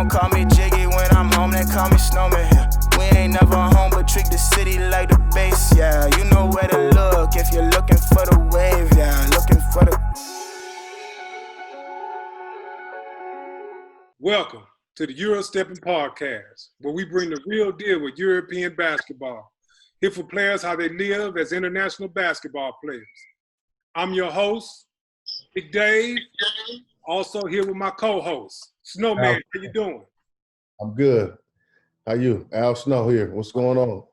don't call me Jiggy when I'm home, they call me Snowman here. We ain't never home, but treat the city like the base, yeah. You know where to look if you're looking for the wave, yeah. Looking for the... Welcome to the EuroSteppin Podcast, where we bring the real deal with European basketball. Here for players how they live as international basketball players. I'm your host, Big Dave, also here with my co-host, Snowman. How you doing? I'm good. How you? Al Snow here. What's going on?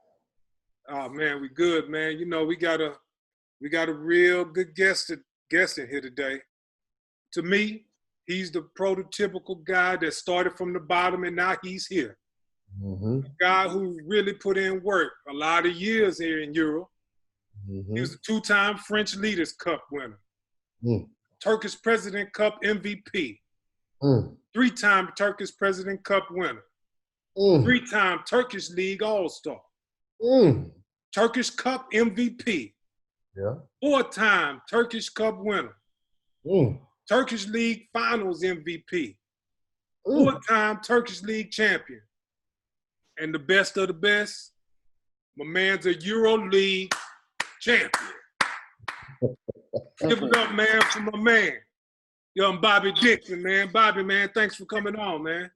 Oh man, we good, man. You know, we got a real good guest in here today. To me, he's the prototypical guy that started from the bottom and now he's here. Mm-hmm. A guy who really put in work a lot of years here in Europe. Mm-hmm. He was a two-time French Leaders Cup winner. Mm. Turkish President Cup MVP. Mm. Three-time Turkish President Cup winner. Mm. Three-time Turkish League All-Star. Mm. Turkish Cup MVP. Yeah. Four-time Turkish Cup winner. Mm. Turkish League Finals MVP. Mm. Four-time Turkish League champion. And the best of the best, my man's a EuroLeague champion. Give it up, man, for my man. Young Bobby Dixon, man. Bobby, man, thanks for coming on, man.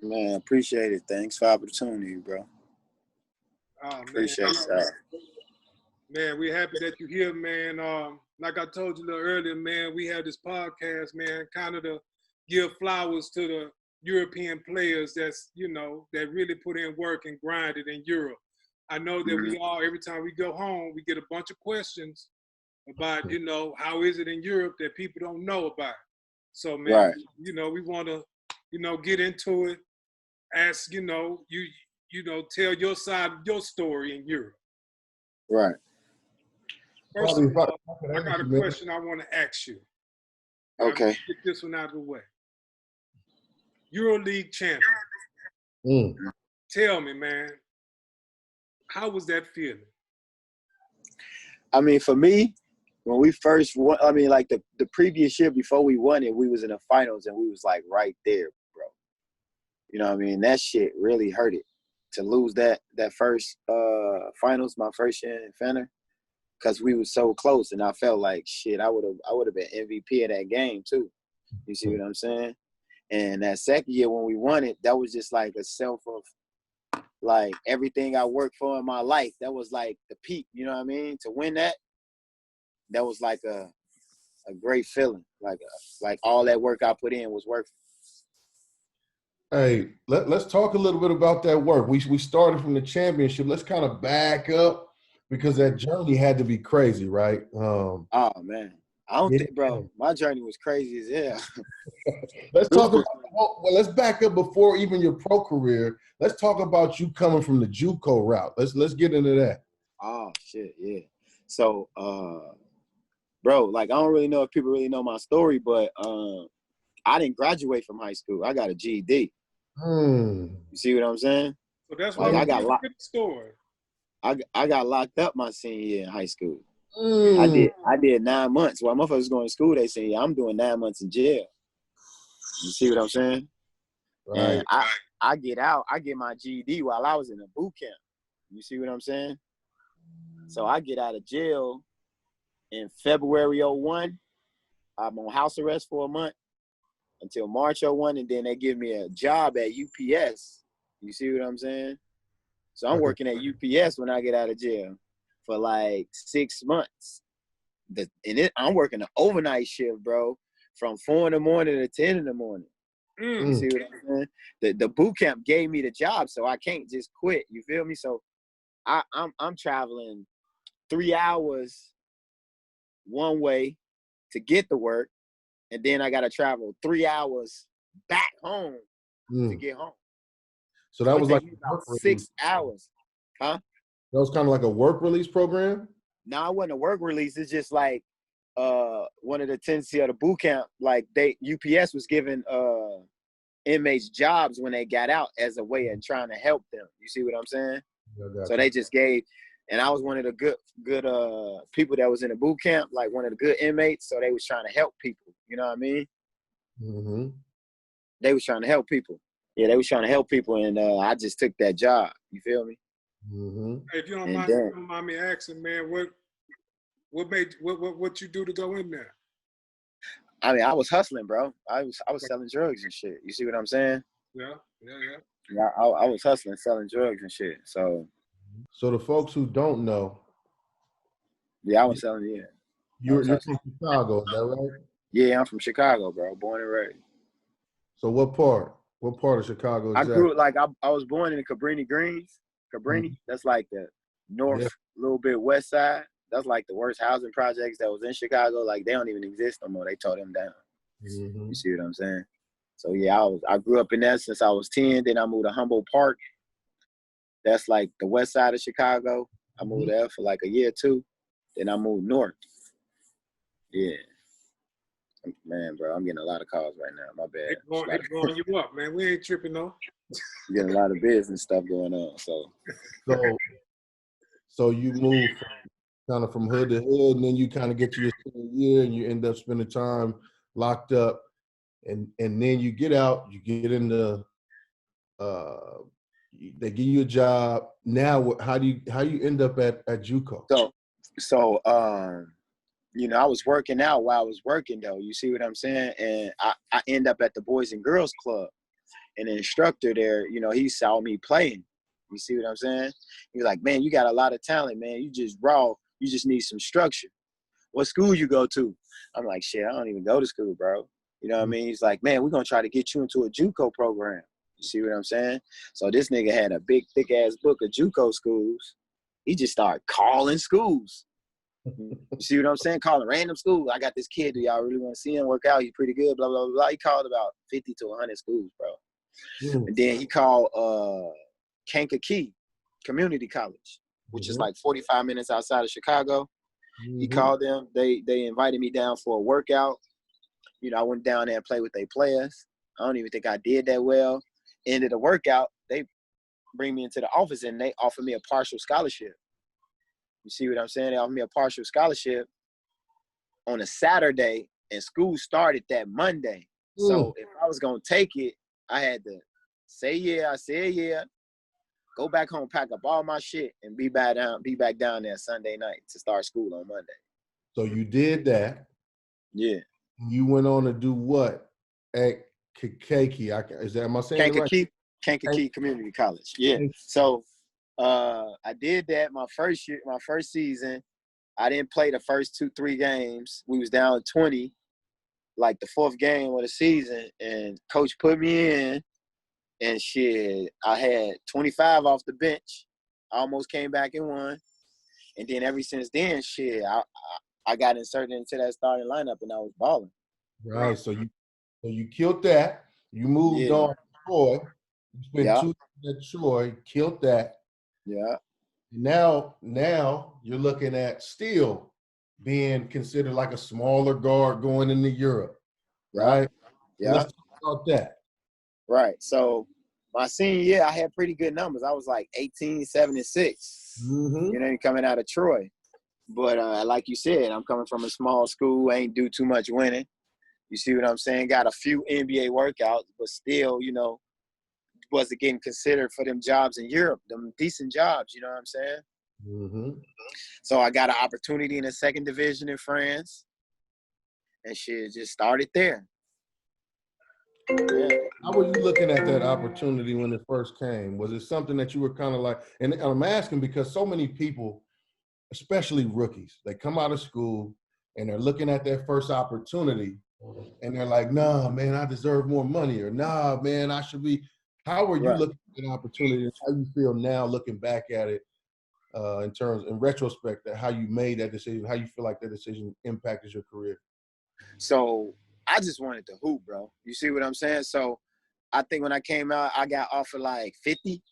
Man, appreciate it. Thanks for the opportunity, bro. Oh, man. Appreciate that. Man, we're happy that you're here, man. Like I told you a little earlier, man, we have this podcast, man, kind of to give flowers to the European players that's, you know, that really put in work and grinded in Europe. I know that we all, every time we go home, we get a bunch of questions about, you know, how is it in Europe that people don't know about. So, man, Right. you know, we want to, you know, get into it, ask, you know, you know, tell your side of your story in Europe. Right. First of all, I got a question I want to ask you. Okay. Get this one out of the way. EuroLeague champion. Mm. Tell me, man, how was that feeling? I mean, for me, when we first won, I mean, like the previous year before we won it, we was in the finals and we was like right there, bro. You know what I mean? That shit really hurt it. To lose that first finals, my first year in Fener, because we was so close, and I felt like shit. I would have been MVP of that game too. You see what I'm saying? And that second year when we won it, that was just like a self of like everything I worked for in my life. That was like the peak. You know what I mean? To win that was like a great feeling. Like all that work I put in was worth it. Hey, let's talk a little bit about that work. We started from the championship. Let's kind of back up because that journey had to be crazy, right? Oh man, I don't think, bro. My journey was crazy as hell. Let's talk about. Well, let's back up before even your pro career. Let's talk about you coming from the JUCO route. Let's get into that. Oh shit, yeah. So, bro, like I don't really know if people really know my story, but I didn't graduate from high school. I got a GED. You see what I'm saying? So that's why I got locked. Story. I got locked up my senior year in high school. I did 9 months. While motherfuckers was going to school, they say, I'm doing 9 months in jail. You see what I'm saying? Right. And I get out. I get my GED while I was in a boot camp. You see what I'm saying? So I get out of jail in February 01. I'm on house arrest for a month until March 01, and then they give me a job at UPS. You see what I'm saying? So I'm working at UPS when I get out of jail for like 6 months. I'm working an overnight shift, bro, from 4 in the morning to 10 in the morning. You see what I'm saying? The boot camp gave me the job, so I can't just quit. You feel me? So I'm traveling 3 hours one way to get to work, and then I got to travel 3 hours back home to get home. So that was like about 6 hours. Huh? That was kind of like a work release program? No, it wasn't a work release. It's just like one of the tendency of the boot camp, like UPS was giving inmates jobs when they got out as a way of trying to help them. You see what I'm saying? Yeah, so they just gave, and I was one of the good people that was in the boot camp, like one of the good inmates. So they was trying to help people. You know what I mean? Mm-hmm. They was trying to help people. Yeah, they was trying to help people, and I just took that job. You feel me? Mm-hmm. Hey, if you don't mind me asking, man, what you do to go in there? I mean, I was hustling, bro. I was selling drugs and shit. You see what I'm saying? Yeah. Yeah, I was hustling, selling drugs and shit. So the folks who don't know. Yeah, I was selling, yeah. You're from Chicago, is that right? Yeah, I'm from Chicago, bro. Born and raised. So what part? What part of Chicago exactly? I grew I was born in the Cabrini Greens. Cabrini, that's like the north, little bit west side. That's like the worst housing projects that was in Chicago. Like, they don't even exist no more. They tore them down. Mm-hmm. You see what I'm saying? So yeah, I grew up in that since I was 10. Then I moved to Humboldt Park. That's like the west side of Chicago. I moved there for like a year or two. Then I moved north. Yeah. Man, bro, I'm getting a lot of calls right now. My bad. It's blowing you up, man. We ain't tripping, though. Getting a lot of business stuff going on. So you move kind of from hood to hood, and then you kind of get to your senior year, and you end up spending time locked up, and then you get out, you get into, they give you a job. Now, how do you end up at JUCO? So you know, I was working out while I was working, though. You see what I'm saying? And I end up at the Boys and Girls Club. And the instructor there, you know, he saw me playing. You see what I'm saying? He was like, man, you got a lot of talent, man. You just raw. You just need some structure. What school you go to? I'm like, shit, I don't even go to school, bro. You know what I mean? He's like, man, we're going to try to get you into a JUCO program. You see what I'm saying? So this nigga had a big, thick-ass book of JUCO schools. He just started calling schools. You see what I'm saying? Calling random schools. I got this kid. Do y'all really want to see him work out? He's pretty good, blah, blah, blah. He called about 50 to 100 schools, bro. And then he called Kankakee Community College, which is like 45 minutes outside of Chicago. He called them. They invited me down for a workout. You know, I went down there and played with their players. I don't even think I did that well. Ended the workout, they bring me into the office and they offer me a partial scholarship. You see what I'm saying? They offered me a partial scholarship on a Saturday, and school started that Monday. So if I was going to take it, I had to say yeah. I said yeah. Go back home, pack up all my shit, and be back down there Sunday night to start school on Monday. So you did that. Yeah. You went on to do what at Kankakee? Am I saying it right? Kankakee Community College. Yeah. So I did that my first season. I didn't play the first 2-3 games. We was down 20, like the fourth game of the season, and coach put me in, and shit, I had 25 off the bench. I almost came back and won. And then ever since then, shit, I got inserted into that starting lineup, and I was balling. Right. So you killed that. You moved on to Troy. You spent 2 years at Troy, killed that. Yeah. Now you're looking at still being considered like a smaller guard going into Europe, right? Yeah. Let's talk about that. Right. So my senior year, I had pretty good numbers. I was like 18, 7, and 6. You know, coming out of Troy. But like you said, I'm coming from a small school. I ain't do too much winning. You see what I'm saying? Got a few NBA workouts, but still, you know, wasn't getting considered for them jobs in Europe, them decent jobs, you know what I'm saying? So I got an opportunity in the second division in France, and shit just started there. Yeah. How were you looking at that opportunity when it first came? Was it something that you were kind of like, and I'm asking because so many people, especially rookies, they come out of school and they're looking at their first opportunity and they're like, nah, man, I deserve more money, or nah, man, I should be. How are you looking at an opportunity, and how you feel now looking back at it in retrospect, at how you made that decision, how you feel like that decision impacted your career? So I just wanted to hoop, bro. You see what I'm saying? So I think when I came out, I got offered like 50.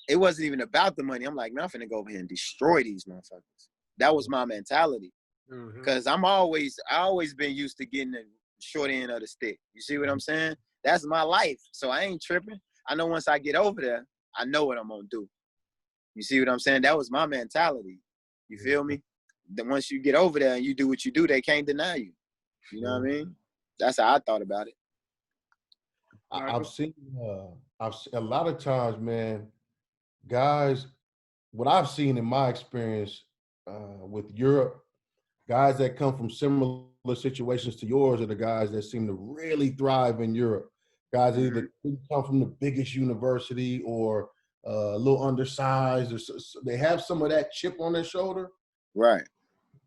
It wasn't even about the money. I'm like, man, I'm finna go over here and destroy these motherfuckers. That was my mentality. Because I always been used to getting the short end of the stick. You see what I'm saying? That's my life. So I ain't tripping. I know once I get over there, I know what I'm going to do. You see what I'm saying? That was my mentality. You feel me? Then once you get over there and you do what you do, they can't deny you. You know what I mean? That's how I thought about it. I've seen a lot of times, man, guys, what I've seen in my experience with Europe, guys that come from similar situations to yours are the guys that seem to really thrive in Europe. Guys either come from the biggest university or a little undersized, or they have some of that chip on their shoulder. Right.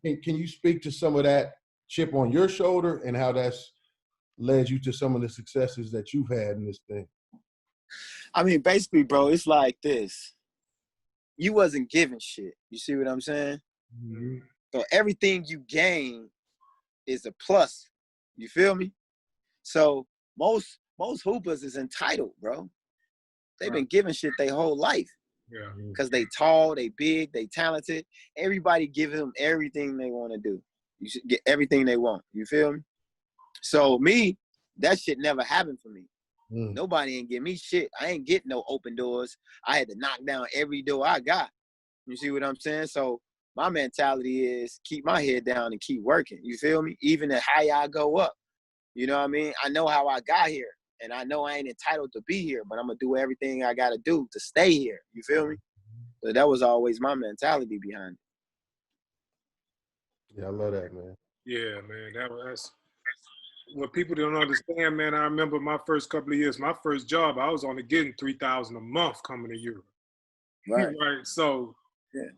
Can you speak to some of that chip on your shoulder and how that's led you to some of the successes that you've had in this thing? I mean, basically, bro, it's like this. You wasn't given shit. You see what I'm saying? Mm-hmm. So everything you gain is a plus. You feel me? So most hoopers is entitled, bro. They've been given shit their whole life. Yeah. Because they tall, they big, they talented. Everybody giving them everything they want to do. You should get everything they want. You feel me? So me, that shit never happened for me. Nobody ain't give me shit. I ain't get no open doors. I had to knock down every door I got. You see what I'm saying? So my mentality is keep my head down and keep working. You feel me? Even the higher I go up. You know what I mean? I know how I got here. And I know I ain't entitled to be here, but I'm going to do everything I got to do to stay here. You feel me? So that was always my mentality behind it. Yeah, I love that, man. Yeah, man. That's what people don't understand, man. I remember my first couple of years, my first job, I was only getting $3,000 a month coming to Europe. Right. Right. So yeah.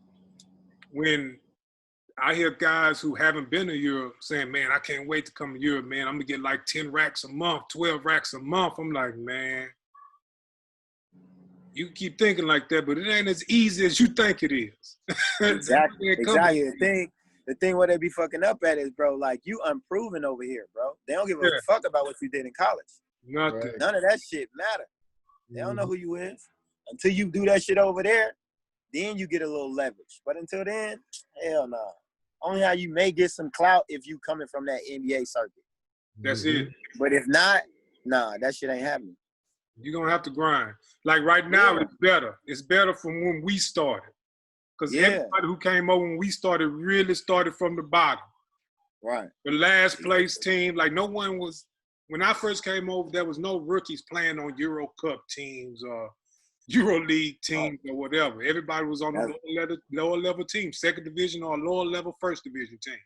When I hear guys who haven't been to Europe saying, man, I can't wait to come to Europe, man. I'm going to get like 10 racks a month, 12 racks a month. I'm like, man, you keep thinking like that, but it ain't as easy as you think it is. Exactly. The thing where they be fucking up at is, bro, like, you unproven over here, bro. They don't give a fuck about what you did in college. Nothing. Right. None of that shit matter. They don't know who you is. Until you do that shit over there, then you get a little leverage. But until then, hell no. Only how you may get some clout if you coming from that NBA circuit. That's it. But if not, nah, that shit ain't happening. You're going to have to grind. Like right now, it's better. It's better from when we started. Because everybody who came over when we started really started from the bottom. Right. The last place team, like no one was, when I first came over, there was no rookies playing on EuroCup teams or EuroLeague teams or whatever. Everybody was on the lower level team, second division or lower level first division team.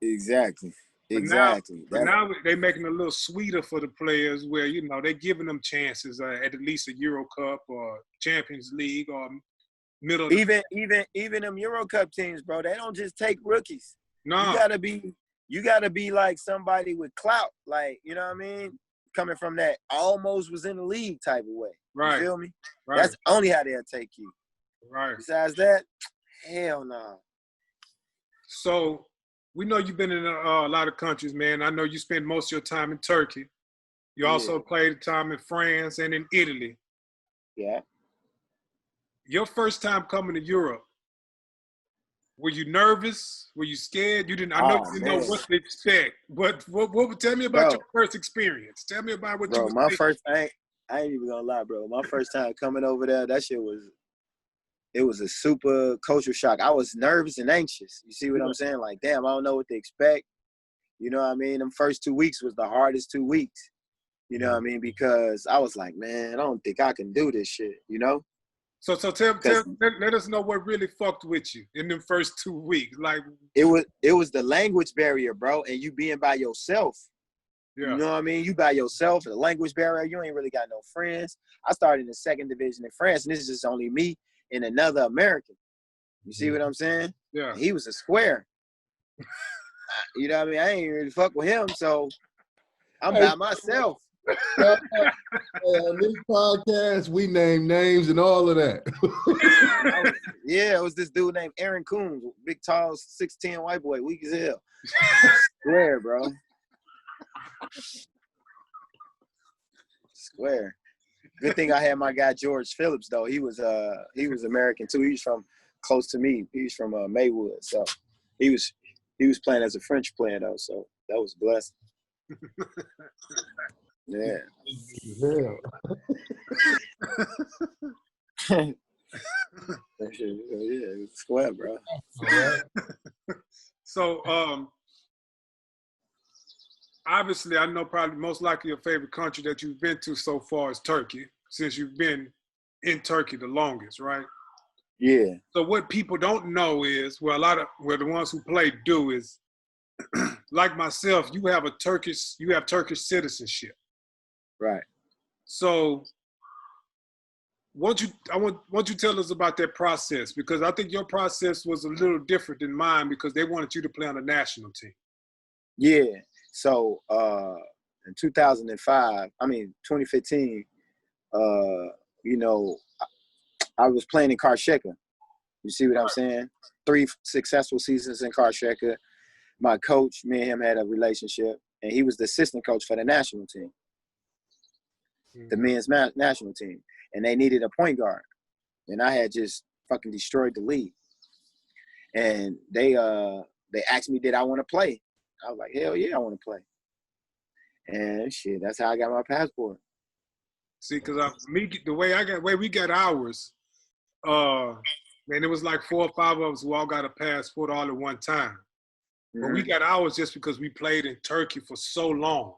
Exactly. But now they're making it a little sweeter for the players where, you know, they're giving them chances at least a EuroCup or Champions League or middle. Even them EuroCup teams, bro, they don't just take rookies. No. You gotta be like somebody with clout, like, you know what I mean? Coming from that almost was in the league type of way. Right. You feel me? Right. That's only how they'll take you. Right. Besides that, hell no. So we know you've been in a lot of countries, man. I know you spent most of your time in Turkey. You also played time in France and in Italy. Yeah. Your first time coming to Europe, were you nervous? Were you scared? You didn't. I know you didn't know what to expect. But what? Tell me about your first experience. Tell me about what you. Bro, I ain't even gonna lie, bro. My first time coming over there, that shit was a super culture shock. I was nervous and anxious. You see what I'm saying? Like, damn, I don't know what to expect. You know what I mean? Them first 2 weeks was the hardest 2 weeks. You know what I mean? Because I was like, man, I don't think I can do this shit. You know? So let us know what really fucked with you in them first 2 weeks. Like it was the language barrier, bro, and you being by yourself. Yeah. You know what I mean? You by yourself, the language barrier, you ain't really got no friends. I started in the second division in France, and this is just only me and another American. You see what I'm saying? Yeah. He was a square. You know what I mean? I ain't really fuck with him, so I'm by myself. On this podcast, we name names and all of that. It was this dude named Aaron Coons, big, tall, 6'10" white boy, weak as hell. Square, bro. Square. Good thing I had my guy George Phillips though. He was American too. He was from close to me. He was from Maywood, so he was playing as a French player though. So that was a blessing. Yeah. Yeah, it's square, bro. obviously, I know probably most likely your favorite country that you've been to so far is Turkey, since you've been in Turkey the longest, right? Yeah. So what people don't know is, well, the ones who play do is, like myself, you have Turkish citizenship. Right. So I want you tell us about that process, because I think your process was a little different than mine because they wanted you to play on the national team. Yeah. So in 2015, you know, I was playing in Karşıyaka. You see what I'm saying? 3 successful seasons in Karşıyaka. My coach, me and him had a relationship, and he was the assistant coach for the national team, the men's national team. And they needed a point guard. And I had just fucking destroyed the league. And they asked me, did I want to play? I was like, hell yeah, I want to play. And shit, that's how I got my passport. See, because the way we got ours, man, it was like 4 or 5 of us who all got a passport all at one time. Mm-hmm. But we got ours just because we played in Turkey for so long.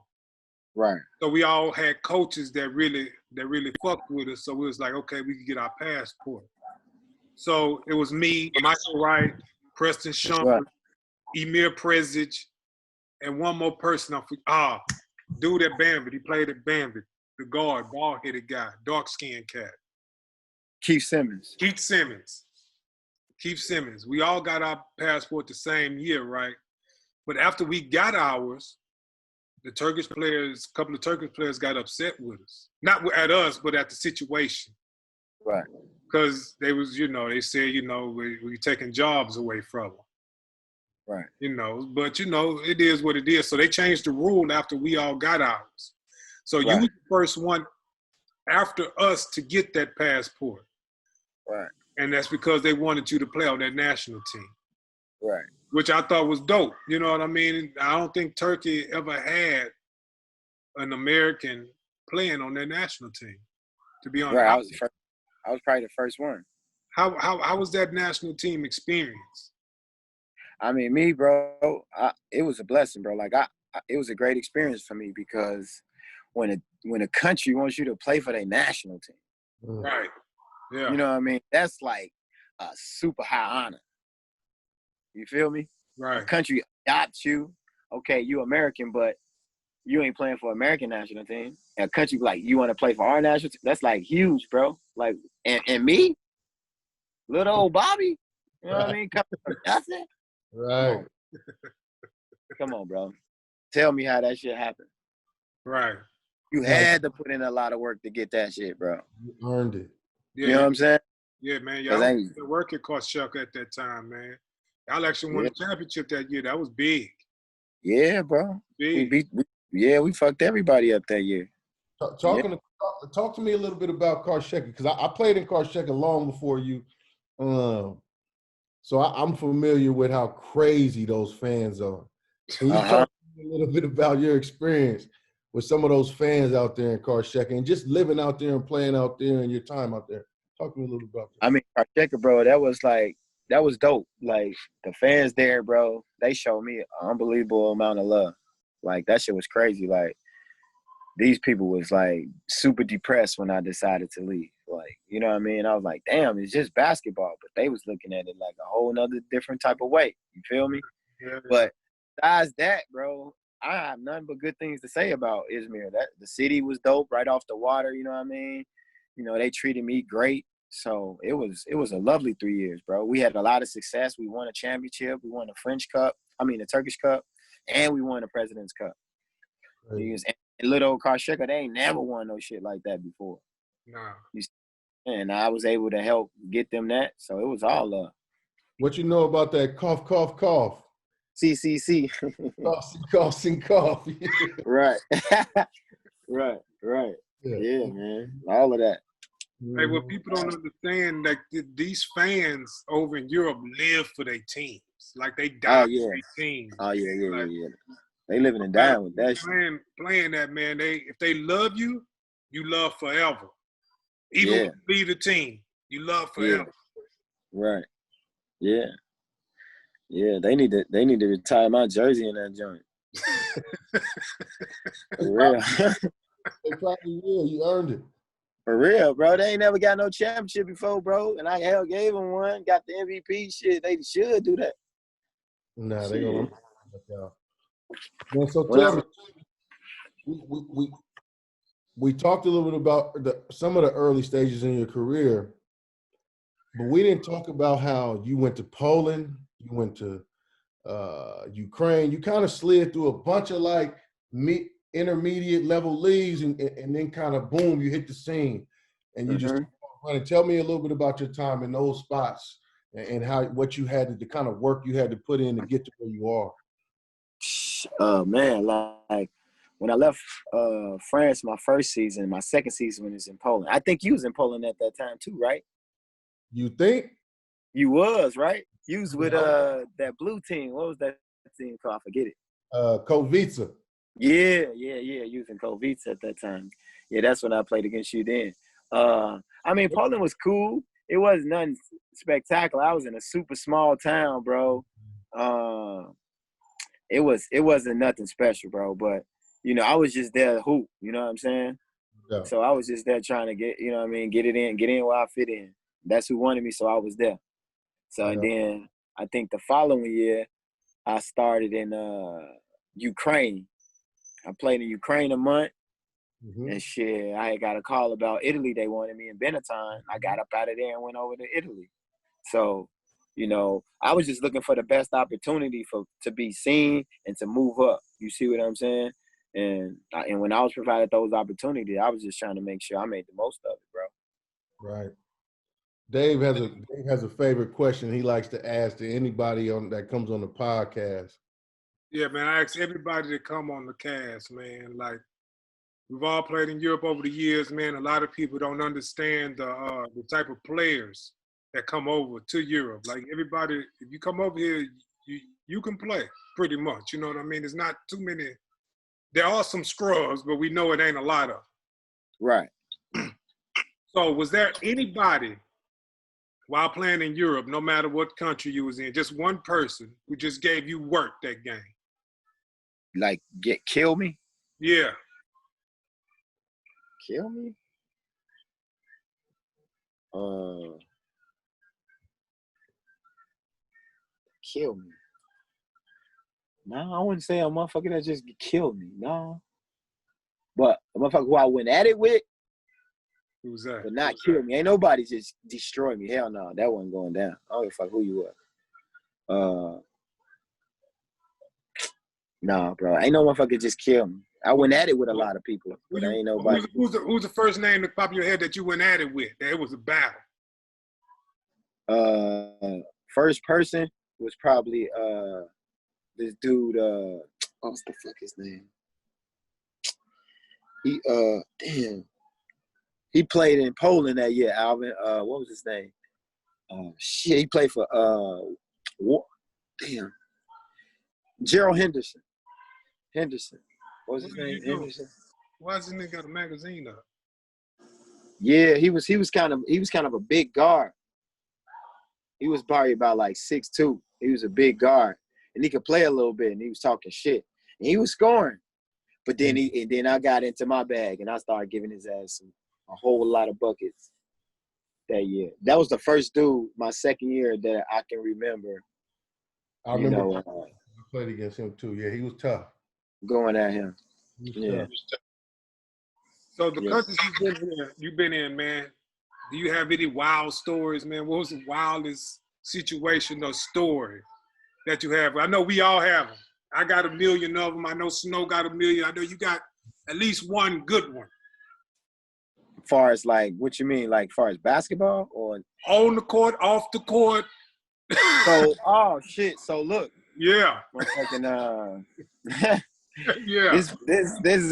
Right. So we all had coaches that really fucked with us. So we was like, okay, we could get our passport. So it was me, Michael Wright, Preston Shumpert, right. Emir Prezic, and one more person. Dude at Bambi. He played at Bambi. The guard, bald-headed guy, dark-skinned cat. Keith Simmons. We all got our passport the same year, right? But after we got ours, a couple of Turkish players got upset with us. Not at us, but at the situation. Right. Because they said, we're taking jobs away from them. Right. But, it is what it is. So they changed the rule after we all got ours. So you were the first one after us to get that passport. Right. And that's because they wanted you to play on that national team. Right. Which I thought was dope. You know what I mean? I don't think Turkey ever had an American playing on their national team, to be honest. Right. I was probably the first one. How was that national team experience? I mean, me, bro, it was a blessing, bro. Like, it was a great experience for me because when a country wants you to play for their national team. Right. Yeah. You know what I mean? That's like a super high honor. You feel me? Right. A country adopts you. Okay, you American, but you ain't playing for American national team. A country like, you want to play for our national team? That's like huge, bro. Like, and me, little old Bobby, you know what I mean? Coming from nothing. Right. Come on, bro. Tell me how that shit happened. Right. You had to put in a lot of work to get that shit, bro. You earned it. Yeah, you know what I'm saying? Yeah, man. Y'all was working Karşıyaka at that time, man. Y'all actually won the championship that year. That was big. Yeah, bro. Big. We fucked everybody up that year. Talk to me a little bit about Karşıyaka, because I played in Karşıyaka long before you. So I'm familiar with how crazy those fans are. Can you talk to me a little bit about your experience with some of those fans out there in Karşıyaka and just living out there and playing out there and your time out there? Talk to me a little about that. I mean, Karşıyaka, bro, that was dope. Like, the fans there, bro, they showed me an unbelievable amount of love. Like, that shit was crazy. Like, these people was, like, super depressed when I decided to leave. Like, you know what I mean? I was like, damn, it's just basketball. But they was looking at it like a whole nother different type of way. You feel me? Yeah. But besides that, bro, I have nothing but good things to say about Izmir. The city was dope right off the water, you know what I mean? They treated me great. So it was a lovely 3 years, bro. We had a lot of success. We won a championship. We won the Turkish Cup, and we won the President's Cup. Right. And little old Karşıyaka, they ain't never won no shit like that before. Nah. And I was able to help get them that. So it was all love. What you know about that cough, cough, cough? CCC. cough. Right. Right. Yeah, man. All of that. Hey, what people don't understand, like, these fans over in Europe live for their teams. Like, they die for their teams. Oh, yeah. They living and dying with that shit. Playing that, man, if they love you, you love forever. Even when you leave the team, you love forever. Yeah. Right. Yeah. Yeah, they need to retire my jersey in that joint. For real. They probably will. You earned it. For real, bro. They ain't never got no championship before, bro. And I gave them one, got the MVP shit. They should do that. Nah, they gonna. Man, so tell me, we talked a little bit about some of the early stages in your career, but we didn't talk about how you went to Poland, you went to Ukraine. You kind of slid through a bunch of like intermediate level leagues, and then kind of boom, you hit the scene, and you just running. Tell me a little bit about your time in those spots and how what you had to, the kind of work you had to put in to get to where you are. Man, like when I left France my first season, my second season when it was in Poland. I think you was in Poland at that time too, right? You think? You was, right? You was with that blue team. What was that team called? I forget it. Kovica. Yeah. You was in Kovica at that time. Yeah, that's when I played against you then. I mean, Poland was cool. It wasn't nothing spectacular. I was in a super small town, bro. It wasn't nothing special, bro. But, you know, I was just there to hoop. You know what I'm saying? Yeah. So I was just there trying to get, you know what I mean, get in where I fit in. That's who wanted me, so I was there. So and then I think the following year, I started in Ukraine. I played in Ukraine a month. And shit, I had got a call about Italy. They wanted me in Benetton. I got up out of there and went over to Italy. So, you know, I was just looking for the best opportunity to be seen and to move up. You see what I'm saying? And when I was provided those opportunities, I was just trying to make sure I made the most of it, bro. Right. Dave has a favorite question he likes to ask to anybody that comes on the podcast. Yeah, man, I ask everybody to come on the cast, man. Like, we've all played in Europe over the years, man. A lot of people don't understand the type of players that come over to Europe. Like, everybody, if you come over here, you can play pretty much. You know what I mean? There's not too many. There are some scrubs, but we know it ain't a lot of. Right. So was there anybody while playing in Europe, no matter what country you was in, just one person who just gave you work that game? Like, kill me? Yeah. Kill me? Kill me. No, I wouldn't say a motherfucker that just killed me. No. But a motherfucker who I went at it with, who's that? But not kill me. Ain't nobody just destroy me. Hell no, that wasn't going down. I don't give a fuck who you were. Nah, bro. Ain't no motherfucker just kill me. I went at it with a lot of people, but ain't nobody. Who's the first name that pop in your head that you went at it with? That it was a battle. First person was probably this dude. What's the fuck his name? He played in Poland that year. Alvin. What was his name? Shit. He played for Gerald Henderson. What was his name? Henderson. Why doesn't he got a magazine up? Yeah, he was kind of a big guard. He was probably about like 6'2". He was a big guard, and he could play a little bit. And he was talking shit, and he was scoring. But then then I got into my bag, and I started giving his ass a whole lot of buckets that year. That was the first dude my second year that I can remember. I remember I played against him too. Yeah, he was tough. Going at him. Yeah. So the countries you've been in, man, do you have any wild stories, man? What was the wildest situation or story that you have? I know we all have them. I got a million of them. I know Snow got a million. I know you got at least one good one. As far as like, what you mean? Like, far as basketball or? On the court, off the court. So, oh shit. So look. Yeah. Yeah. This is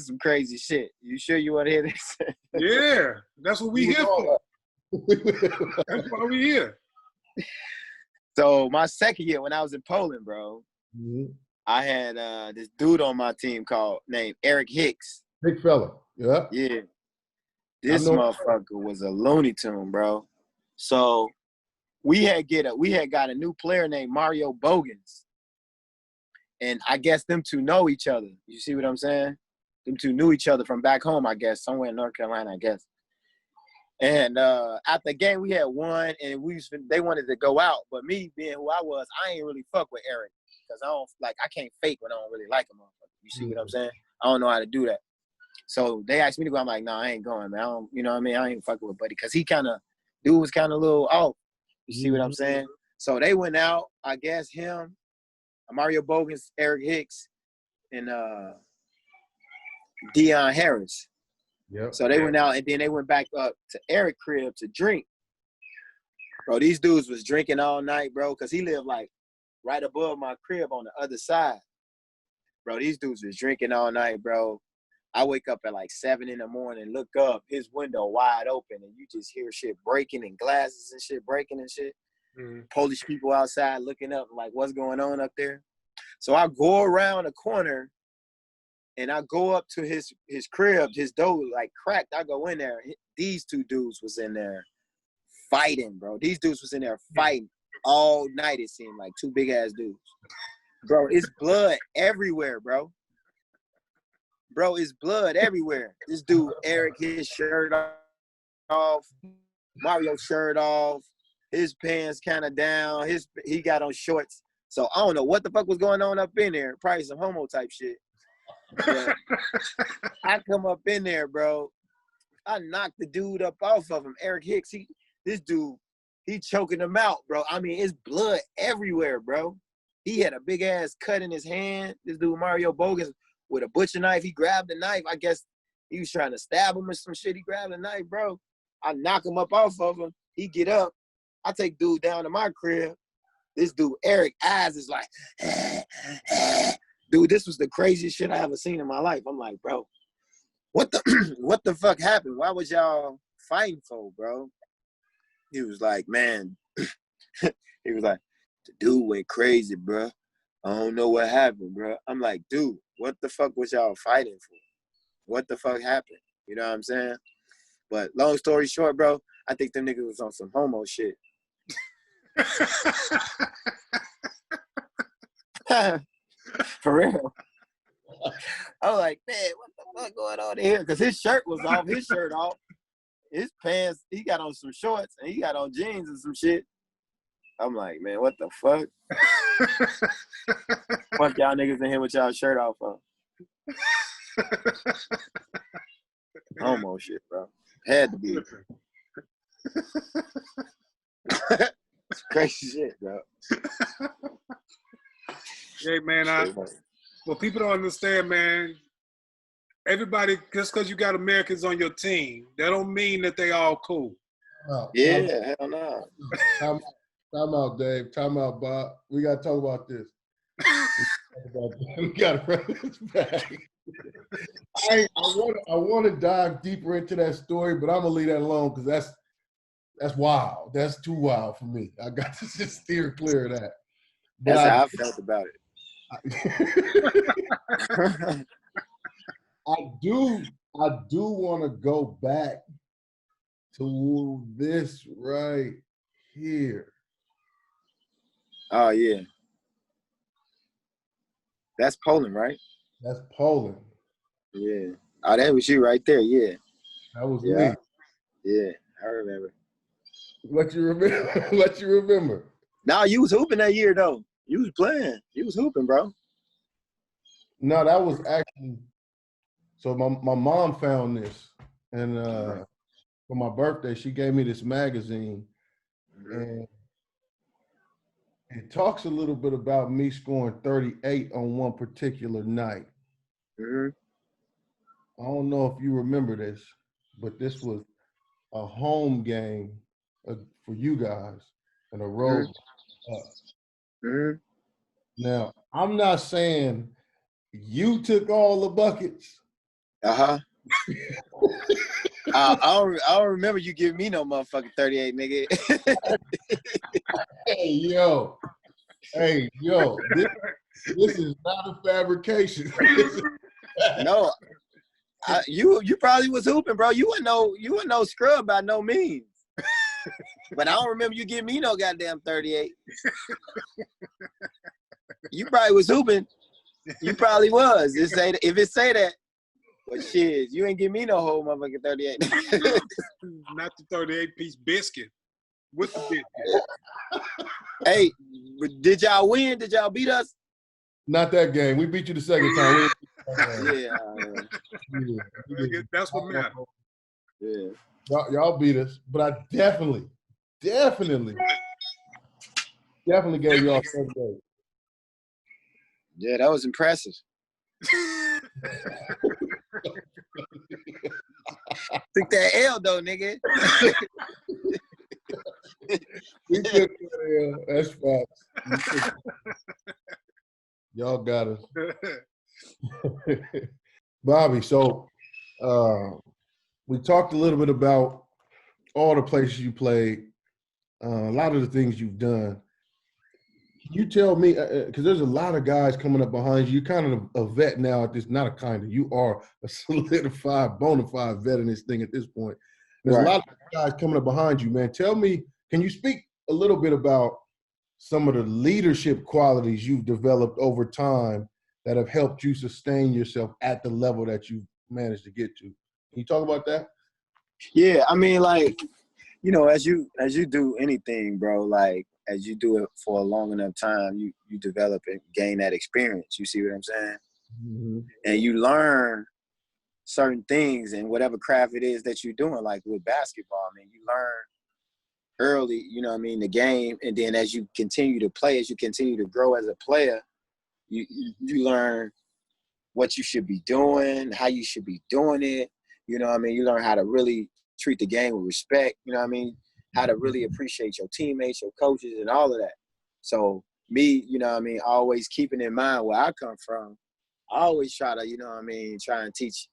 some crazy shit. You sure you want to hear this? Yeah. That's what we here for. That's why we here. So my second year when I was in Poland, bro, I had this dude on my team named Eric Hicks. Big fella. Yeah. Yeah. This motherfucker was a Looney Tune, bro. So we had got a new player named Mario Bogans. And I guess them two know each other. You see what I'm saying? Them two knew each other from back home, I guess, somewhere in North Carolina, I guess. And after the game, we had won, and they wanted to go out. But me, being who I was, I ain't really fuck with Eric because I can't fake when I don't really like him. You see what I'm saying? I don't know how to do that. So they asked me to go. I'm like, no, I ain't going, man. I don't, you know what I mean? I ain't fucking with Buddy because dude was kind of a little off. You see what I'm saying? So they went out. I guess him, Mario Bogans, Eric Hicks, and Dion Harris. Yep. So they went out, and then they went back up to Eric's crib to drink. Bro, these dudes was drinking all night, bro, because he lived, like, right above my crib on the other side. Bro, these dudes was drinking all night, bro. I wake up at, like, 7 in the morning, look up, his window wide open, and you just hear shit breaking and glasses and shit breaking and shit. Mm-hmm. Polish people outside looking up, like, what's going on up there? So I go around the corner, and I go up to his crib, his door, like, cracked. I go in there. These two dudes was in there fighting, bro. These dudes was in there fighting all night, it seemed like. Two big-ass dudes. Bro, it's blood everywhere, bro. Bro, it's blood everywhere. This dude, Eric, his shirt off. Mario shirt off. His pants kind of down. He got on shorts. So I don't know what the fuck was going on up in there. Probably some homo type shit. But I come up in there, bro. I knocked the dude up off of him. Eric Hicks, this dude, he choking him out, bro. I mean, it's blood everywhere, bro. He had a big ass cut in his hand. This dude, Mario Bogus, with a butcher knife. He grabbed the knife. I guess he was trying to stab him or some shit. He grabbed the knife, bro. I knock him up off of him. He get up. I take dude down to my crib. This dude, Eric, eyes is like, dude, this was the craziest shit I ever seen in my life. I'm like, bro, what the fuck happened? Why was y'all fighting for, bro? He was like, man, he was like, the dude went crazy, bro. I don't know what happened, bro. I'm like, dude, what the fuck was y'all fighting for? What the fuck happened? You know what I'm saying? But long story short, bro, I think them niggas was on some homo shit. For real. I was like, man, what the fuck going on here? Because his shirt was off, his shirt off. His pants, he got on some shorts, and he got on jeans and some shit. I'm like, man, what the fuck? Fuck y'all niggas in here with y'all shirt off on. Homo shit, bro. Had to be. It's crazy shit, bro. Hey, man, well, people don't understand, man. Everybody, just because you got Americans on your team, that don't mean that they all cool. Oh, yeah, hell no. Time out, Dave. Time out, Bob. We got to talk about this. We got to run this back. I want to dive deeper into that story, but I'm going to leave that alone because that's wild. That's too wild for me. I got to just steer clear of that. But that's how I felt about it. I do want to go back to this right here. Oh, yeah. That's Poland, right? That's Poland. Yeah. Oh, that was you right there, yeah. That was me. Yeah, I remember. What you remember? Nah, you was hooping that year, though. You was playing. You was hooping, bro. No, that was actually – so my mom found this. And for my birthday, she gave me this magazine. And it talks a little bit about me scoring 38 on one particular night. Mm-hmm. I don't know if you remember this, but this was a home game for you guys and a road up. Mm-hmm. Now, I'm not saying you took all the buckets. Uh-huh. I don't remember you giving me no motherfucking 38, nigga. Hey, yo. This is not a fabrication. No. You probably was hooping, bro. You wasn't no scrub by no means. But I don't remember you giving me no goddamn 38. You probably was hooping. You probably was. If it say that, but shit, you ain't give me no whole motherfucking 38. Not the 38-piece biscuit. With the biscuit. Hey, did y'all win? Did y'all beat us? Not that game. We beat you the second time. Yeah. That's what matters. Yeah. Y'all beat us, but I definitely gave y'all 38. Yeah, that was impressive. Took that L though, nigga. We took that L. That's facts. Y'all got us. Bobby, so we talked a little bit about all the places you played, a lot of the things you've done. Can you tell me, because there's a lot of guys coming up behind you. You're kind of a vet now at this, not a kind of, you are a solidified, bona fide vet in this thing at this point. There's a lot of guys coming up behind you, man. Tell me, can you speak a little bit about some of the leadership qualities you've developed over time that have helped you sustain yourself at the level that you've managed to get to? Can you talk about that? Yeah, I mean, like, you know, as you do anything, bro, like, as you do it for a long enough time, you develop and gain that experience. You see what I'm saying? Mm-hmm. And you learn certain things in whatever craft it is that you're doing. Like with basketball, I mean, you learn early, you know what I mean, the game. And then as you continue to play, as you continue to grow as a player, you learn what you should be doing, how you should be doing it. You know what I mean? You learn how to really treat the game with respect. You know what I mean? How to really appreciate your teammates, your coaches, and all of that. So me, you know what I mean, always keeping in mind where I come from, I always try to, you know what I mean, try and teach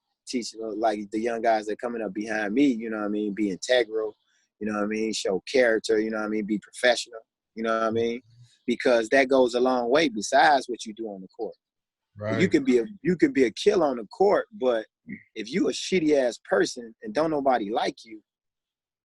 like the young guys that coming up behind me, you know what I mean, be integral, you know what I mean, show character, you know what I mean, be professional, you know what I mean, because that goes a long way besides what you do on the court. Right. You can be a killer on the court, but if you a shitty ass person and don't nobody like you,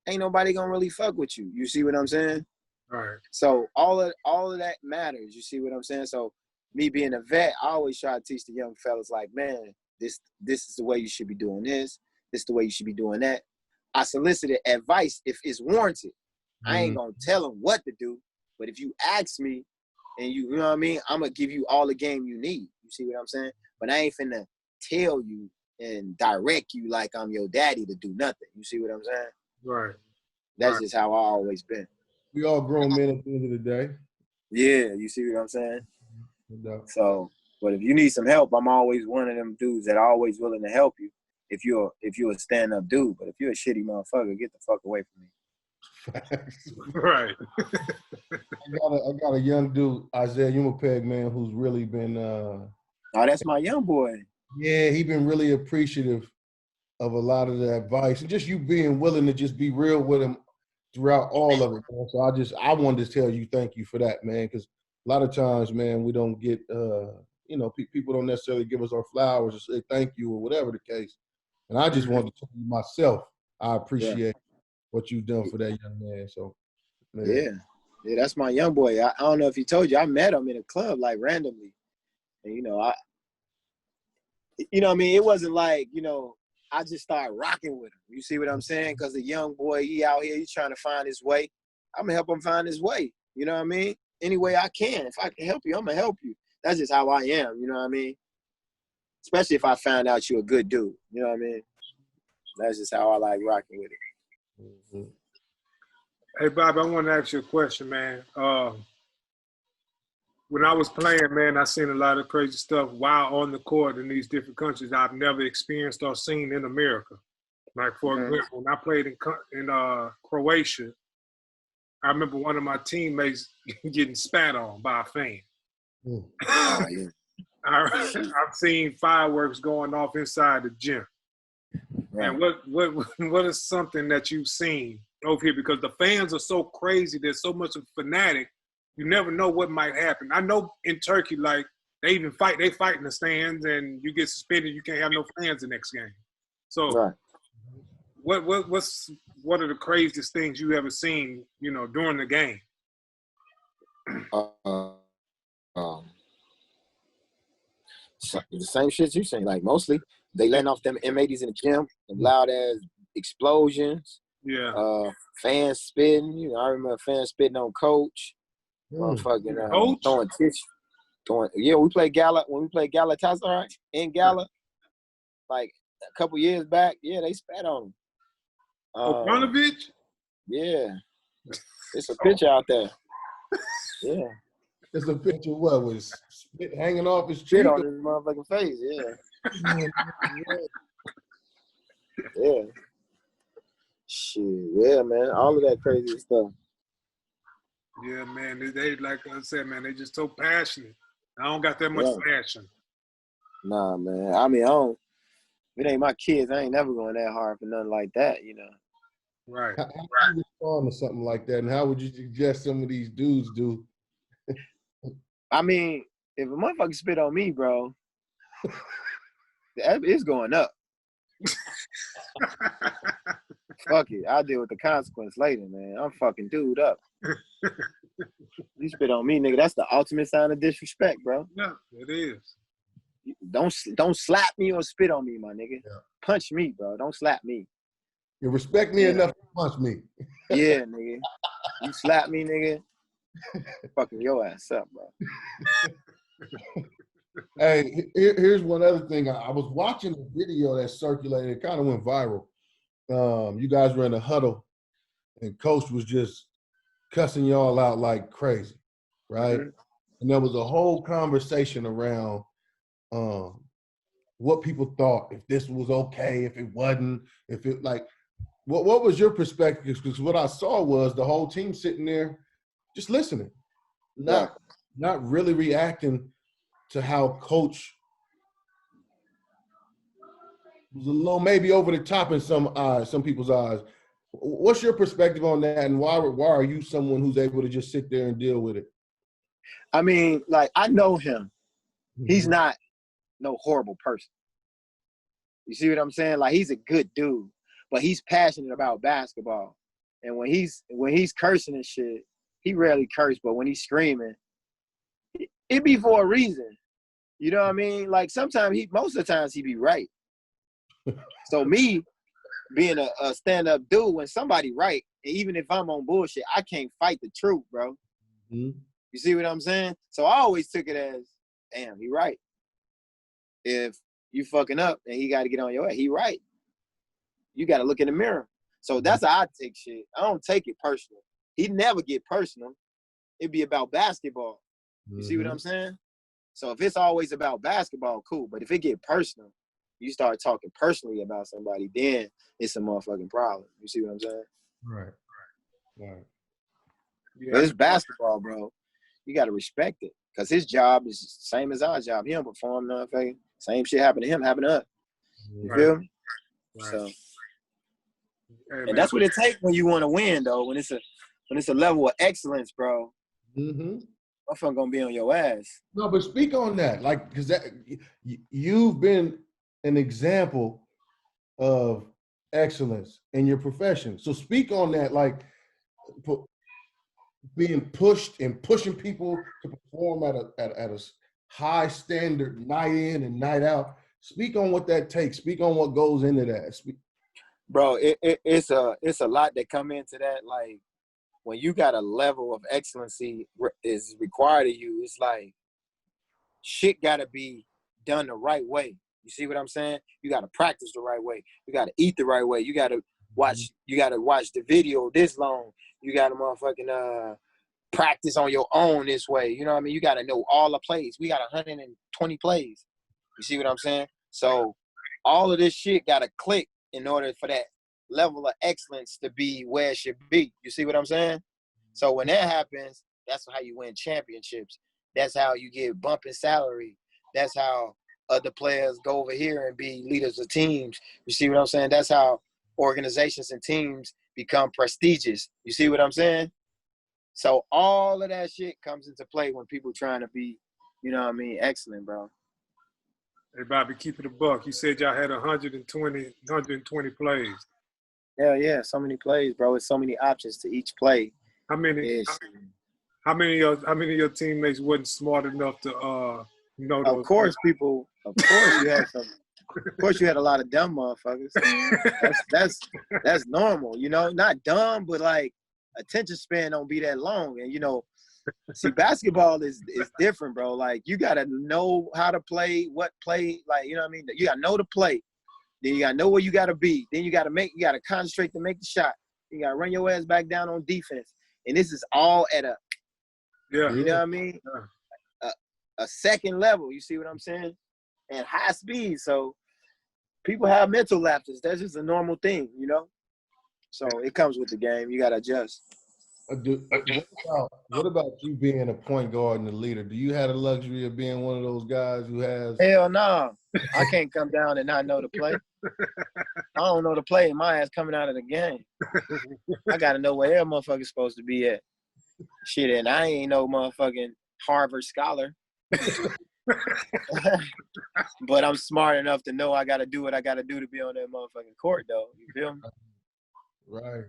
ain't nobody gonna really fuck with you. You see what I'm saying? Right. So all of that matters. You see what I'm saying? So me being a vet, I always try to teach the young fellas like, man, this is the way you should be doing this. This is the way you should be doing that. I solicited advice if it's warranted. I ain't gonna tell them what to do, but if you ask me and you know what I mean, I'm gonna give you all the game you need. You see what I'm saying? But I ain't finna tell you and direct you like I'm your daddy to do nothing. You see what I'm saying? Right. That's just how I always been. We all grown men at the end of the day. Yeah, you see what I'm saying? No. So, but if you need some help, I'm always one of them dudes that are always willing to help you if you're a stand-up dude. But if you're a shitty motherfucker, get the fuck away from me. Right. I got a young dude, Isaiah Umapeg, man, who's really been Oh, that's my young boy. Yeah, he been really appreciative of a lot of the advice and just you being willing to just be real with him throughout all of it, man. So I wanted to tell you thank you for that, man, because a lot of times, man, we don't get, you know, people don't necessarily give us our flowers or say thank you or whatever the case. And I just wanted to tell you myself, I appreciate what you've done for that young man. So, man. Yeah, that's my young boy. I don't know if he told you, I met him in a club like randomly, and you know, what I mean, it wasn't like, you know, I just started rocking with him. You see what I'm saying? Because the young boy, he out here, he's trying to find his way. I'm going to help him find his way. You know what I mean? Any way I can. If I can help you, I'm going to help you. That's just how I am. You know what I mean? Especially if I found out you're a good dude. You know what I mean? That's just how I like rocking with it. Mm-hmm. Hey, Bob, I want to ask you a question, man. When I was playing, man, I seen a lot of crazy stuff while on the court in these different countries I've never experienced or seen in America. Like, for example, when I played in Croatia, I remember one of my teammates getting spat on by a fan. I've seen fireworks going off inside the gym. Right. And what is something that you've seen over here? Because the fans are so crazy, they're so much of a fanatic. You never know what might happen. I know in Turkey, like, they fight in the stands and you get suspended, you can't have no fans the next game. So what are the craziest things you ever seen, you know, during the game? The same shit you saying. Like mostly, they letting off them M80s in the gym, them loud ass explosions. Yeah. Fans spitting. You know, I remember fans spitting on coach. Motherfucking Coach? throwing tissue. We played Gala when we played Galatasaray in Gala, like a couple years back. Yeah, they spat on him. Obranovich? Yeah, it's a picture out there. Yeah, It's a picture of what was spit hanging off his shit cheek. on his motherfucking face. Yeah, yeah. Shit, yeah, man. All of that crazy stuff. Yeah, man. They like I said, man, they just so passionate. I don't got that much passion. Nah, man. I mean, it ain't my kids. I ain't never going that hard for nothing like that, you know. Right. How do you respond to something like that, and how would you suggest some of these dudes do? I mean, if a motherfucker spit on me, bro, it's going up. Fuck it. I'll deal with the consequence later, man. I'm fucking dude up. You spit on me, nigga. That's the ultimate sign of disrespect, bro. Yeah, it is. Don't slap me or spit on me, my nigga. Yeah. Punch me, bro. Don't slap me. You respect me enough to punch me. Yeah, nigga. You slap me, nigga. Fucking your ass up, bro. Hey, here's one other thing. I was watching a video that circulated. It kind of went viral. You guys were in a huddle, and coach was just cussing y'all out like crazy, right? Mm-hmm. And there was a whole conversation around what people thought, if this was okay, if it wasn't, if it like, what was your perspective? Because what I saw was the whole team sitting there just listening, not really reacting to how coach was a little maybe over the top in some people's eyes. What's your perspective on that, and why are you someone who's able to just sit there and deal with it? I mean, like, I know him. Mm-hmm. He's not no horrible person. You see what I'm saying? Like, he's a good dude, but he's passionate about basketball. And when he's cursing and shit, he rarely curse, but when he's screaming, it be for a reason. You know what I mean? Like, most of the times he be right. So me being a stand-up dude, when somebody right, even if I'm on bullshit, I can't fight the truth, bro. Mm-hmm. You see what I'm saying? So I always took it as, damn, he right. If you fucking up and he got to get on your ass, he right. You got to look in the mirror. So that's how I take shit. I don't take it personal. He never get personal. It'd be about basketball. You see what I'm saying? So if it's always about basketball, cool. But if it get personal, you start talking personally about somebody, then it's a motherfucking problem. You see what I'm saying? Right. Yeah. But it's basketball, bro. You got to respect it. Because his job is the same as our job. He don't perform nothing. Same shit happened to him, happened to us. You feel me? Right. So, and that's what it takes when you want to win, though. When it's a level of excellence, bro. Mm-hmm. I'm gonna be on your ass. No, but speak on that, like, because you've been an example of excellence in your profession. So speak on that, like being pushed and pushing people to perform at a high standard, night in and night out. Speak on what that takes. Speak on what goes into that. Bro, it's a lot that come into that. Like, when you got a level of excellency is required of you, it's like shit got to be done the right way. You see what I'm saying? You got to practice the right way. You got to eat the right way. You got to watch the video this long. You got to motherfucking practice on your own this way. You know what I mean? You got to know all the plays. We got 120 plays. You see what I'm saying? So all of this shit got to click in order for that level of excellence to be where it should be. You see what I'm saying? So when that happens, that's how you win championships. That's how you get bump in salary. That's how other players go over here and be leaders of teams. You see what I'm saying? That's how organizations and teams become prestigious. You see what I'm saying? So all of that shit comes into play when people trying to be, you know what I mean, excellent, bro. Hey, Bobby, keep it a buck. You said y'all had 120 plays. Hell yeah, so many plays, bro. It's so many options to each play. How many of your teammates wasn't smart enough to You know, Of course, you had some. Of course, you had a lot of dumb motherfuckers. That's normal, you know. Not dumb, but like attention span don't be that long. And you know, see, basketball is different, bro. Like you gotta know how to play, what play, like you know what I mean. You gotta know the play. Then you gotta know where you gotta be. Then you gotta concentrate to make the shot. You gotta run your ass back down on defense. And this is all at a, you know what I mean, a second level. You see what I'm saying? And high speed. So people have mental lapses. That's just a normal thing, you know. So it comes with the game. You gotta adjust. What about you being a point guard and a leader? Do you have the luxury of being one of those guys who has? Hell no. I can't come down and not know the play. I don't know the play, and my ass coming out of the game. I got to know where every motherfucker's supposed to be at. Shit, and I ain't no motherfucking Harvard scholar. But I'm smart enough to know I got to do what I got to do to be on that motherfucking court, though. You feel me? Right.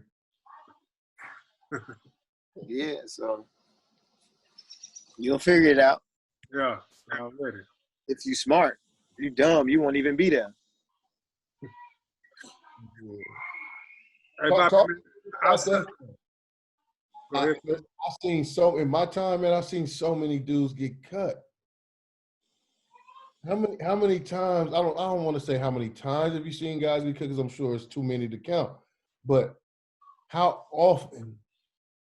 Yeah, so you'll figure it out. Yeah, I'm ready. If you smart. If you dumb, you won't even be there. I've seen in my time, man, I've seen so many dudes get cut. How many times? I don't want to say how many times have you seen guys get cut, because I'm sure it's too many to count. But how often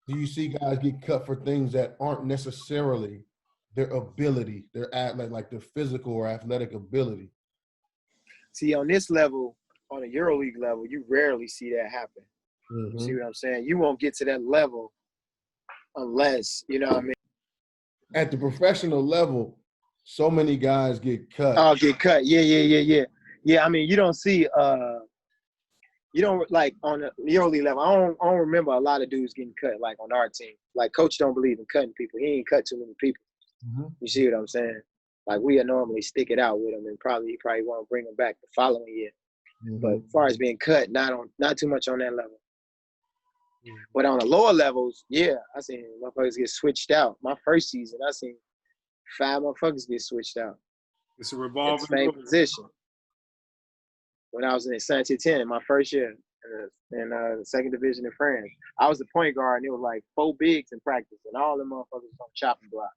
do you see guys get cut for things that aren't necessarily their ability, their like their physical or athletic ability? See, on this level, on the EuroLeague level, you rarely see that happen. Mm-hmm. See what I'm saying? You won't get to that level unless, you know what I mean? At the professional level, so many guys get cut. Oh, get cut. Yeah. Yeah, I mean, you don't see you don't, like, on the EuroLeague level, I don't remember a lot of dudes getting cut, like, on our team. Like, coach don't believe in cutting people. He ain't cut too many people. Mm-hmm. You see what I'm saying? Like, we would normally stick it out with him, and he probably won't bring him back the following year. Mm-hmm. But as far as being cut, not too much on that level. Mm-hmm. But on the lower levels, yeah, I seen motherfuckers get switched out. My first season, I seen 5 motherfuckers get switched out. It's a revolving same position. When I was in Saint-Étienne, my first year in the second division in France, I was the point guard, and it was like 4 bigs in practice, and all them motherfuckers was on chopping block.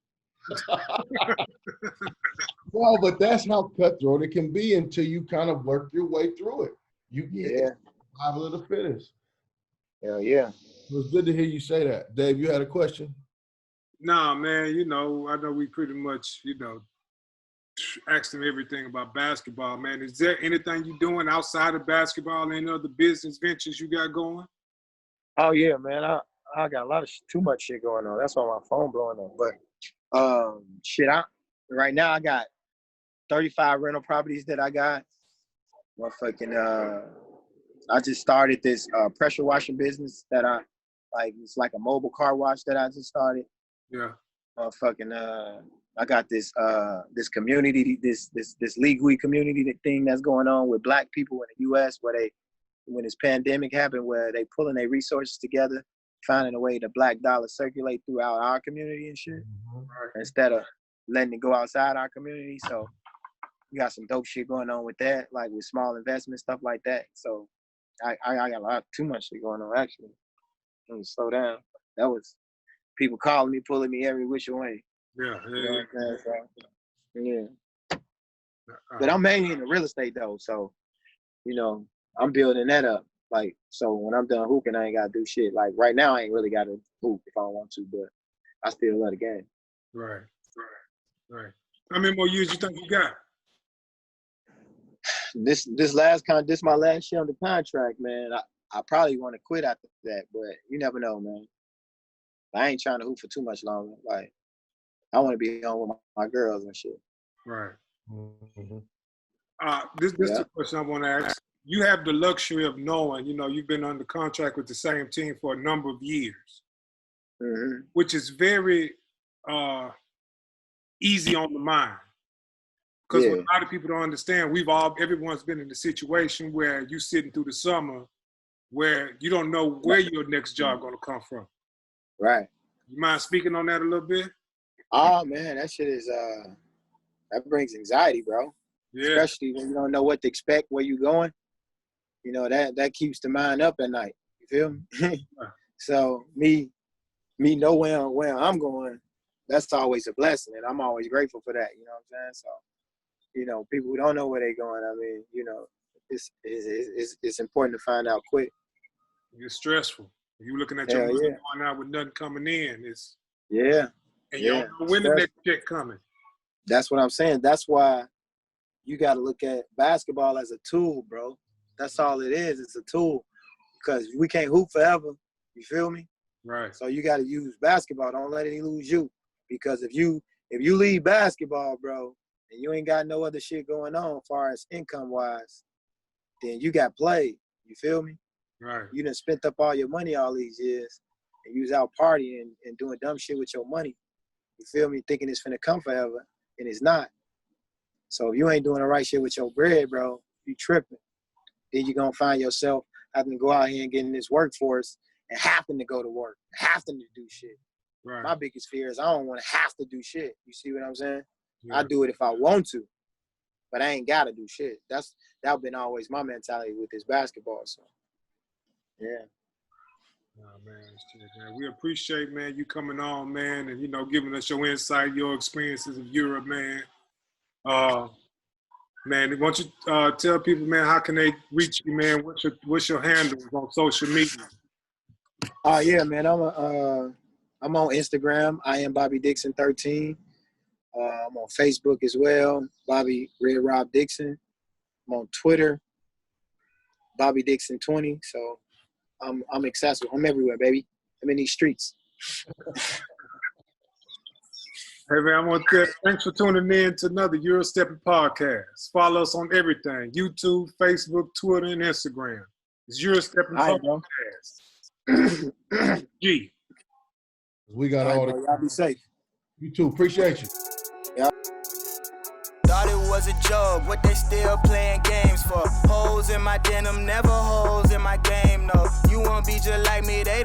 Well, but that's how cutthroat it can be until you kind of work your way through it. You get survival of the fittest. Hell yeah. It was good to hear you say that. Dave, you had a question? Nah, man, you know, I know we pretty much, you know, asked him everything about basketball, man. Is there anything you doing outside of basketball, any other business ventures you got going? Oh, yeah, man. I got a lot of too much shit going on. That's why my phone blowing up. But right now I got 35 rental properties that I got. I just started this pressure washing business that it's like a mobile car wash that I just started. Yeah. I got this community, this League Week community thing that's going on with Black people in the U.S. when this pandemic happened, where they pulling their resources together, finding a way to Black dollar circulate throughout our community and shit, Mm-hmm. instead of letting it go outside our community. So we got some dope shit going on with that, like with small investments, stuff like that. So I got too much shit going on, actually. Let me slow down. That was people calling me, pulling me every which way. Yeah. You know what I'm saying? So, yeah. But I'm mainly in the real estate, though. So, you know, I'm building that up. Like, so when I'm done hooping, I ain't got to do shit. Like, right now, I ain't really got to hoop if I don't want to, but I still love the game. Right. How many more years you think you got? This my last year on the contract, man. I probably want to quit after that, but you never know, man. I ain't trying to hoop for too much longer. Like, I want to be home with my girls and shit. Right. Mm-hmm. This is the question I want to ask. You have the luxury of knowing, you know, you've been under contract with the same team for a number of years, mm-hmm. which is very easy on the mind. Because what a lot of people don't understand, everyone's been in a situation where you sitting through the summer where you don't know where your next job going to come from. Right. You mind speaking on that a little bit? Oh, man, that shit is That brings anxiety, bro. Yeah. Especially when you don't know what to expect, where you're going. You know, that keeps the mind up at night. You feel me? So me knowing where I'm going, that's always a blessing, and I'm always grateful for that. You know what I'm saying? So, you know, people who don't know where they're going, I mean, you know, it's important to find out quick. It's stressful. You looking at your money going out with nothing coming in. It's and you don't know when the next check coming. That's what I'm saying. That's why you got to look at basketball as a tool, bro. That's all it is. It's a tool, because we can't hoop forever. You feel me? Right. So you got to use basketball. Don't let it lose you, because if you leave basketball, bro, and you ain't got no other shit going on as far as income wise, then you got played. You feel me? Right. You done spent up all your money all these years, and you was out partying and doing dumb shit with your money. You feel me? Thinking it's finna come forever, and it's not. So if you ain't doing the right shit with your bread, bro, you tripping. Then you're gonna find yourself having to go out here and get in this workforce and having to go to work, having to do shit. Right. My biggest fear is I don't want to have to do shit. You see what I'm saying? Yeah. I do it if I want to, but I ain't gotta do shit. That's been always my mentality with this basketball. So, yeah. Oh, man, we appreciate, man, you coming on, man, and, you know, giving us your insight, your experiences of Europe, man. Man, why don't you tell people, man, how can they reach you, man? What's your handles on social media? Yeah, man, I'm on Instagram. I am Bobby Dixon 13. I'm on Facebook as well, Bobby Red Rob Dixon. I'm on Twitter, Bobby Dixon 20. So I'm accessible. I'm everywhere, baby. I'm in these streets. Hey, man, I want to tell thanks for tuning in to another EuroSteppin Podcast. Follow us on everything, YouTube, Facebook, Twitter, and Instagram. It's EuroSteppin Podcast. G. We got all the. Y'all be safe. You too. Appreciate you. Yeah. Thought it was a joke, what they still playing games for. Holes in my denim, never holes in my game, no. You won't be just like me, they